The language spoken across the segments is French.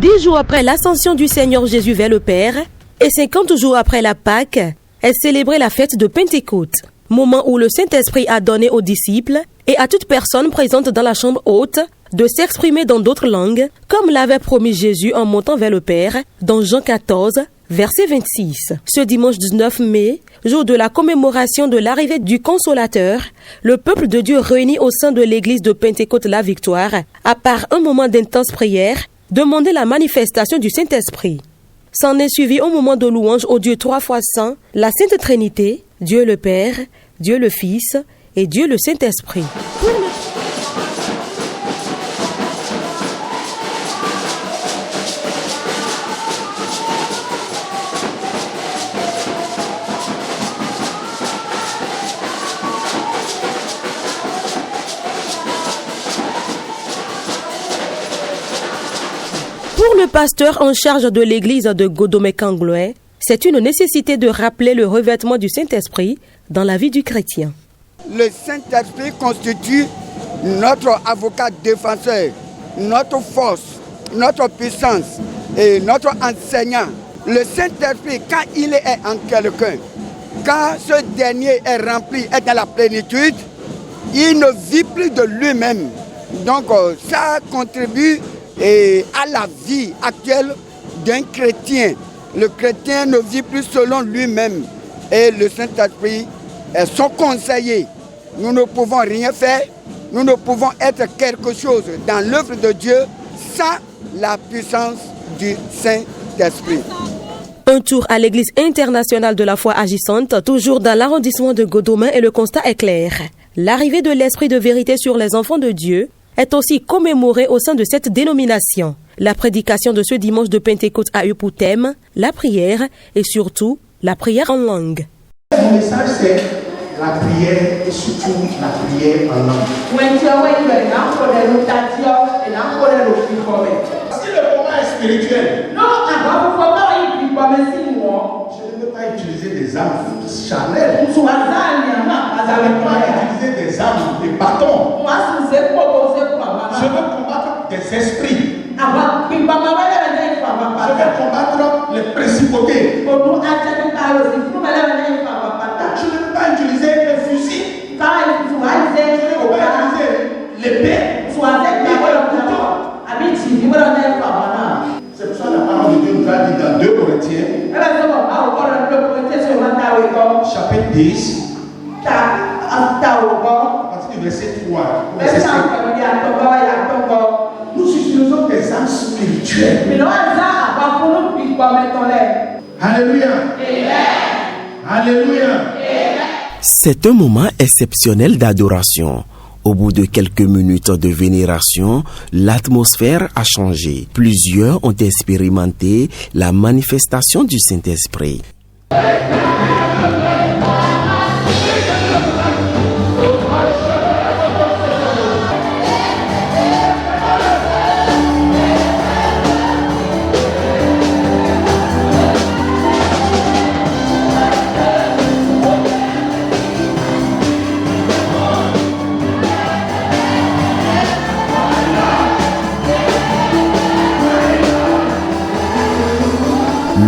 10 jours après l'ascension du Seigneur Jésus vers le Père et 50 jours après la Pâque, est célébrée la fête de Pentecôte, moment où le Saint-Esprit a donné aux disciples et à toute personne présente dans la chambre haute de s'exprimer dans d'autres langues, comme l'avait promis Jésus en montant vers le Père, dans Jean 14, verset 26. Ce dimanche 19 mai, jour de la commémoration de l'arrivée du Consolateur, le peuple de Dieu réuni au sein de l'église de Pentecôte-la-Victoire a, par un moment d'intense prière, demandé la manifestation du Saint-Esprit. S'en est suivi au moment de louange au Dieu 3 fois saint, la Sainte Trinité, Dieu le Père, Dieu le Fils et Dieu le Saint-Esprit. Pour le pasteur en charge de l'église de Godomé-Kangloué, c'est une nécessité de rappeler le revêtement du Saint-Esprit dans la vie du chrétien. Le Saint-Esprit constitue notre avocat défenseur, notre force, notre puissance et notre enseignant. Le Saint-Esprit, quand il est en quelqu'un, quand ce dernier est rempli, est dans la plénitude, il ne vit plus de lui-même. Donc ça contribue à la vie actuelle d'un chrétien. Le chrétien ne vit plus selon lui-même et le Saint-Esprit est son conseiller. Nous ne pouvons rien faire, nous ne pouvons être quelque chose dans l'œuvre de Dieu sans la puissance du Saint-Esprit. Un tour à l'église internationale de la foi agissante, toujours dans l'arrondissement de Godomé, et le constat est clair. L'arrivée de l'Esprit de vérité sur les enfants de Dieu est aussi commémorée au sein de cette dénomination. La prédication de ce dimanche de Pentecôte a eu pour thème la prière et surtout la prière en langue. Mon message c'est la prière et surtout la prière en langue. Si le combat est spirituel, je ne veux pas utiliser des armes charnelles. Je ne veux pas utiliser des armes, des bâtons. Je veux combattre des esprits. Je vais combattre les principautés. Je ne veux pas utiliser les fusils. Je ne veux pas utiliser l'épée. C'est pour ça que la parole de Dieu nous a dit dans 2 Corinthiens, chapitre 10, à partir du verset 3, verset 5. Nous utilisons des armes spirituelles. Alléluia. Alléluia. C'est un moment exceptionnel d'adoration. Au bout de quelques minutes de vénération, l'atmosphère a changé. Plusieurs ont expérimenté la manifestation du Saint-Esprit.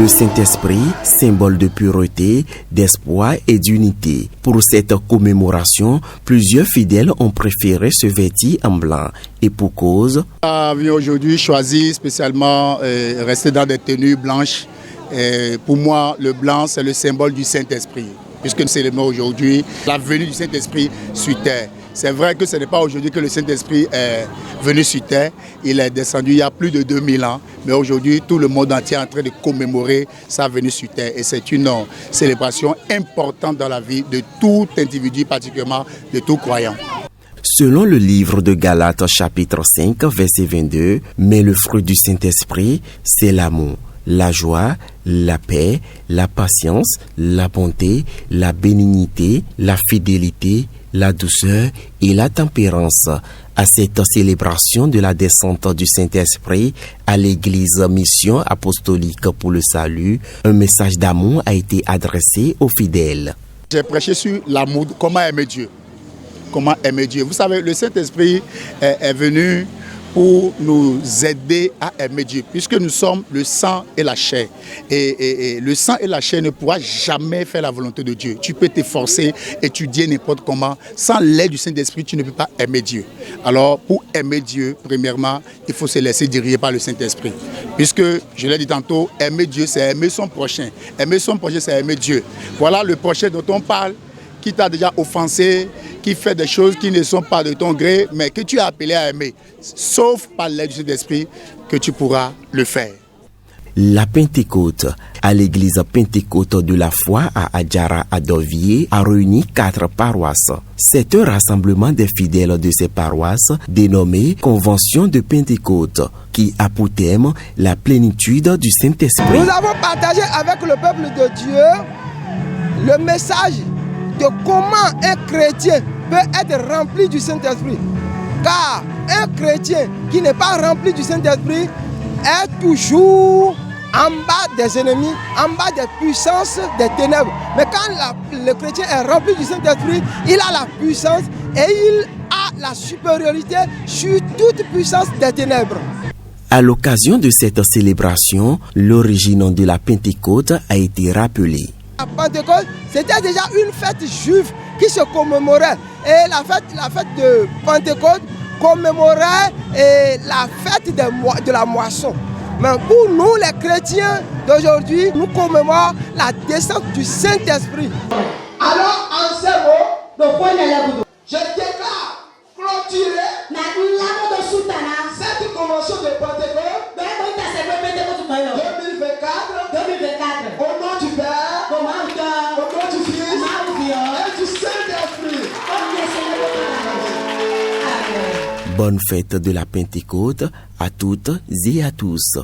Le Saint-Esprit, symbole de pureté, d'espoir et d'unité. Pour cette commémoration, plusieurs fidèles ont préféré se vêtir en blanc. Et pour cause, aujourd'hui, choisi spécialement rester dans des tenues blanches. Et pour moi, le blanc, c'est le symbole du Saint-Esprit. Puisque nous célébrons aujourd'hui la venue du Saint-Esprit sur terre. C'est vrai que ce n'est pas aujourd'hui que le Saint-Esprit est venu sur terre. Il est descendu il y a plus de 2000 ans. Mais aujourd'hui, tout le monde entier est en train de commémorer sa venue sur terre. Et c'est une célébration importante dans la vie de tout individu, particulièrement de tout croyant. Selon le livre de Galates chapitre 5, verset 22, mais le fruit du Saint-Esprit, c'est l'amour, la joie, la paix, la patience, la bonté, la bénignité, la fidélité, la douceur et la tempérance. À cette célébration de la descente du Saint-Esprit à l'église Mission Apostolique pour le Salut, un message d'amour a été adressé aux fidèles. J'ai prêché sur l'amour, comment aimer Dieu. Comment aimer Dieu. Vous savez, le Saint-Esprit est venu pour nous aider à aimer Dieu, puisque nous sommes le sang et la chair. Et le sang et la chair ne pourra jamais faire la volonté de Dieu. Tu peux t'efforcer, étudier n'importe comment. Sans l'aide du Saint-Esprit, tu ne peux pas aimer Dieu. Alors, pour aimer Dieu, premièrement, il faut se laisser diriger par le Saint-Esprit. Puisque, je l'ai dit tantôt, aimer Dieu, c'est aimer son prochain. Aimer son prochain, c'est aimer Dieu. Voilà le prochain dont on parle, qui t'a déjà offensé, qui fait des choses qui ne sont pas de ton gré, mais que tu es appelé à aimer. Sauf par l'aide du Saint-Esprit que tu pourras le faire. La Pentecôte à l'église Pentecôte de la foi à Adjara à Dovier a réuni 4 paroisses. C'est un rassemblement des fidèles de ces paroisses dénommé Convention de Pentecôte qui a pour thème la plénitude du Saint-Esprit. Nous avons partagé avec le peuple de Dieu le message de comment un chrétien peut être rempli du Saint-Esprit. Car un chrétien qui n'est pas rempli du Saint-Esprit est toujours en bas des ennemis, en bas des puissances des ténèbres. Mais quand le chrétien est rempli du Saint-Esprit, il a la puissance et il a la supériorité sur toute puissance des ténèbres. À l'occasion de cette célébration, l'origine de la Pentecôte a été rappelée. La Pentecôte, c'était déjà une fête juive qui se commémorait. Et la fête de Pentecôte commémorait la fête de la moisson. Mais pour nous, les chrétiens d'aujourd'hui, nous commémorons la descente du Saint-Esprit. Alors, en ces mots, je déclare clôturer cette convention de Pentecôte 2024 au nom du Père, au nom du Fils et du Saint-Esprit. Bonne fête de la Pentecôte à toutes et à tous.